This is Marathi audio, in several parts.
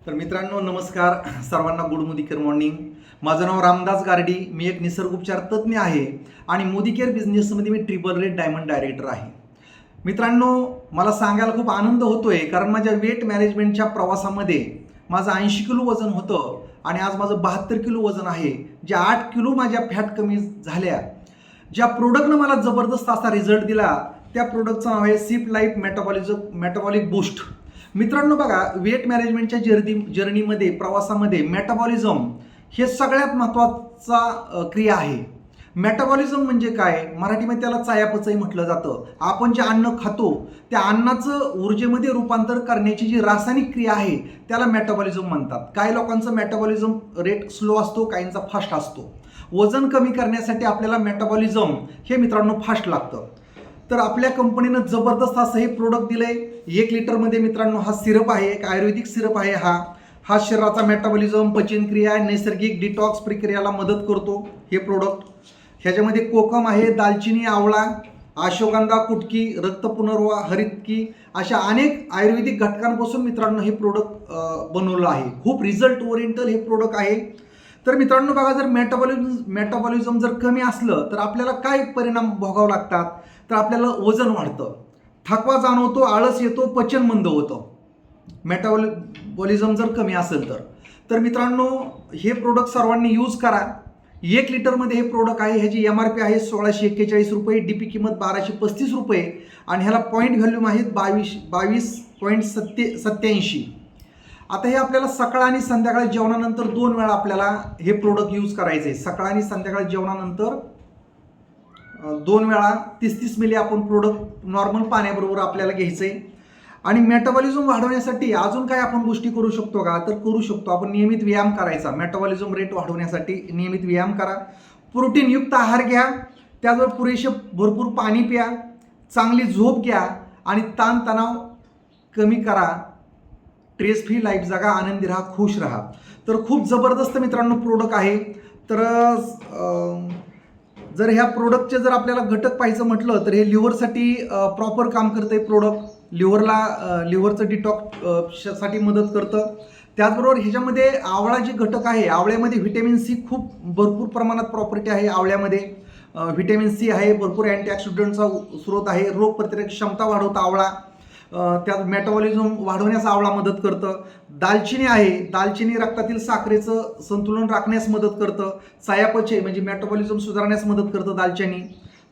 तर मित्रांनो नमस्कार सर्वांना गुड मोदीकेअर मॉर्निंग। माझं नाव रामदास गारडी, मी एक निसर्गोपचार तज्ज्ञ आहे आणि मोदीकेअर बिझनेसमध्ये मी ट्रिपल रेड डायमंड डायरेक्टर आहे। मित्रांनो मला सांगायला खूप आनंद होतोय कारण माझ्या वेट मॅनेजमेंटच्या प्रवासामध्ये माझं 80 किलो वजन होतं आणि आज माझं 72 किलो वजन आहे। जे 8 किलो माझ्या फॅट कमी झाल्या, ज्या प्रोडक्टनं मला जबरदस्त असा रिझल्ट दिला त्या प्रोडक्टचं नाव आहे सिप लाईफ मेटाबॉलिक बूस्ट। मित्रांनो बघा, वेट मॅनेजमेंटच्या जर्नीमध्ये प्रवासामध्ये मेटाबॉलिझम हे सगळ्यात महत्त्वाचा क्रिया आहे। मेटाबॉलिझम म्हणजे काय, मराठीमध्ये त्याला चयापचय म्हटलं जातं। आपण जे अन्न खातो त्या अन्नाचं ऊर्जेमध्ये रूपांतर करण्याची जी रासायनिक क्रिया आहे त्याला मेटाबॉलिझम म्हणतात। काही लोकांचं मेटाबॉलिझम रेट स्लो असतो, काहींचा फास्ट असतो। वजन कमी करण्यासाठी आपल्याला मेटाबॉलिझम हे मित्रांनो फास्ट लागतं। तर आपल्या कंपनीनं जबरदस्त असं हे प्रोडक्ट दिलंय। 1 लिटरमध्ये मित्रांनो हा सिरप आहे, एक आयुर्वेदिक सिरप आहे। हा शरीराचा मेटाबॉलिझम, पचनक्रिया, नैसर्गिक डिटॉक्स प्रक्रियेला मदत करतो हे प्रोडक्ट। ह्याच्यामध्ये कोकम आहे, दालचिनी, आवळा, अश्वगंधा, कुटकी, रक्त पुनर्वा, हरितकी अशा अनेक आयुर्वेदिक घटकांपासून मित्रांनो हे प्रोडक्ट बनवलं आहे। खूप रिझल्ट ओरिएंटल हे प्रोडक्ट आहे। तर मित्रांनो बघा, जर मेटाबॉलिझम जर कमी असलं तर आपल्याला काय परिणाम भोगावे लागतात, तर आपल्याला वजन वाढतं, थकवा जाणवतो, आळस येतो, पचन मंद होतं। मेटाबॉलिझम जर कमी असेल तर मित्रांनो हे प्रोडक्ट सर्वांनी यूज करा। 1 लिटरमध्ये हे प्रोडक्ट आहे, ह्याची MRP आहे 1641 रुपये, DP किंमत 1235 रुपये आणि ह्याला पॉईंट व्हॅल्यूम आहेत 22.87। आता हे आपल्याला सकाळ आणि संध्याकाळी जेवणानंतर 2 वेळा आपल्याला हे प्रोडक्ट यूज करायचं आहे। सकाळ आणि संध्याकाळी जेवणानंतर 2 वेळा 30-30 मिली आपण प्रोडक्ट नॉर्मल पाण्याबरोबर आपल्याला घ्यायचं आहे। आणि मेटाबॉलिझम वाढवण्यासाठी अजून काय आपण गोष्टी करू शकतो का, तर करू शकतो। आपण नियमित व्यायाम करायचा। मेटाबॉलिझम रेट वाढवण्यासाठी नियमित व्यायाम करा, प्रोटीनयुक्त आहार घ्या, त्याचबरोबर भरपूर पाणी प्या, चांगली झोप घ्या आणि ताणतणाव कमी करा, स्ट्रेस फ्री लाईफ जगा, आनंदी राहा, खुश राहा। तर खूप जबरदस्त मित्रांनो प्रोडक्ट आहे। तर जर ह्या प्रोडक्टचे जर आपल्याला घटक पाहायचं म्हटलं तर हे लिव्हरसाठी प्रॉपर काम करते प्रोडक्ट। लिव्हरचं डिटॉक्स साठी मदत करतं। त्याचबरोबर ह्याच्यामध्ये आवळा जे घटक आहे, आवळ्यामध्ये व्हिटॅमिन सी खूप भरपूर प्रमाणात प्रॉपर्टी आहे। आवळ्यामध्ये व्हिटॅमिन सी आहे, भरपूर अँटीऑक्सिडंटचा स्रोत आहे, रोगप्रतिकारक क्षमता वाढवतं आवळा। त्यात मेटाबॉलिझम वाढवण्यास आवळा मदत करतं। दालचिनी आहे, दालचिनी रक्तातील साखरेचं संतुलन राखण्यास मदत करतं। चयापचय म्हणजे मेटाबॉलिझम सुधारण्यास मदत करतं दालचिनी,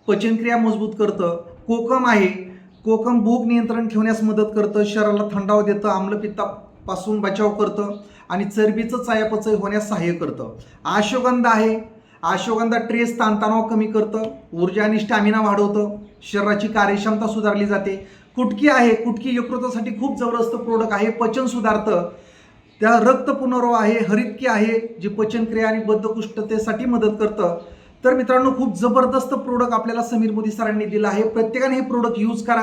पचनक्रिया मजबूत करतं। कोकम आहे, कोकम भूक नियंत्रण ठेवण्यास मदत करतं, शरीराला थंडावा देतं, आम्लपित्तापासून बचाव करतं आणि चरबीचं चयापचय होण्यास सहाय्य करतं। अश्वगंधा आहे, अश्वगंधा स्ट्रेस ताणतणाव कमी करतं, ऊर्जा आणि स्टॅमिना वाढवतं, शरीराची कार्यक्षमता सुधारली जाते। कुटकी आहे, कुटकी यकृतासाठी खूप जबरदस्त प्रोडक्ट आहे, पचन सुधारतं। त्या रक्त पुनर्वा आहे, हरितकी आहे, जे पचनक्रिया आणि बद्धकोष्ठतेसाठी मदत करतं। तर मित्रांनो खूप जबरदस्त प्रोडक्ट आपल्याला समीर मोदी सरांनी दिलं आहे। प्रत्येकाने हे प्रोडक्ट यूज करा।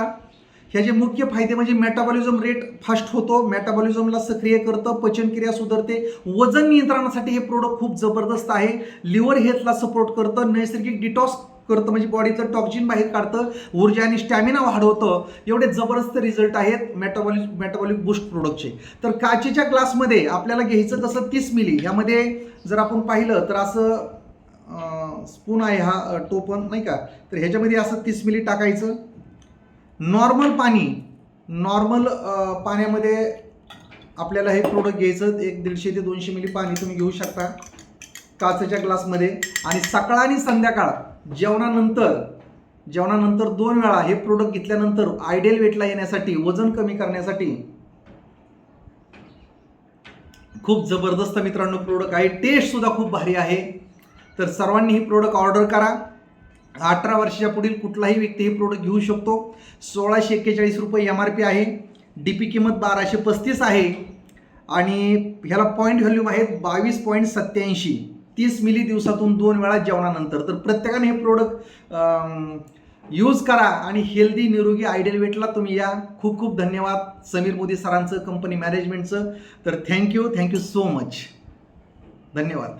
ह्याचे मुख्य फायदे म्हणजे मेटाबॉलिझम रेट फास्ट होतो, मेटाबॉलिझमला सक्रिय करतं, पचनक्रिया सुधारते, वजन नियंत्रणासाठी हे प्रोडक्ट खूप जबरदस्त आहे, लिव्हर हेल्थला सपोर्ट करतं, नैसर्गिक डिटॉक्स करतं म्हणजे बॉडीचं टॉक्सिन बाहेर काढतं, ऊर्जा आणि स्टॅमिना वाढवतं। एवढे जबरदस्त रिझल्ट आहेत मेटाबॉलिक बूस्ट प्रोडक्टचे। तर काचेच्या ग्लासमध्ये आपल्याला घ्यायचं कसं 30 मिली, ह्यामध्ये जर आपण पाहिलं तर असं स्पून आहे, हा टोपण नाही का, तर ह्याच्यामध्ये असं 30 मिली टाकायचं। नॉर्मल पाण्यामध्ये आपल्याला हे प्रोडक्ट घ्यायचं, 150 ते 200 मिली पाणी तुम्ही घेऊ शकता काचेच्या ग्लासमध्ये। आणि सकाळ आणि संध्याकाळ जेवणानंतर 2 वेळा हे प्रोडक्ट घेतल्यानंतर आयडियल वेटला येण्यासाठी, वजन कमी करण्यासाठी खूप जबरदस्त मित्रांनो प्रोडक्ट आहे। टेस्ट सुद्धा खूप भारी आहे। तर सर्वांनी ही प्रोडक्ट ऑर्डर करा। 18 वर्षाच्या पुढील कुठलाही व्यक्ती हे प्रोडक्ट घेऊ शकतो। 1641 रुपये MRP आहे, DP किंमत 1235 आहे आणि ह्याला पॉईंट व्हॅल्यूम आहेत 22.87। 30 मिली दिवसातून 2 वेळा जेवणानंतर। तर प्रत्येकाने हे प्रोडक्ट यूज करा आणि हेल्दी निरोगी आयडियल वेटला तुम्ही या। खूप खूप धन्यवाद समीर मोदी सरांचं, कंपनी मॅनेजमेंटचं। तर थँक्यू सो मच, धन्यवाद।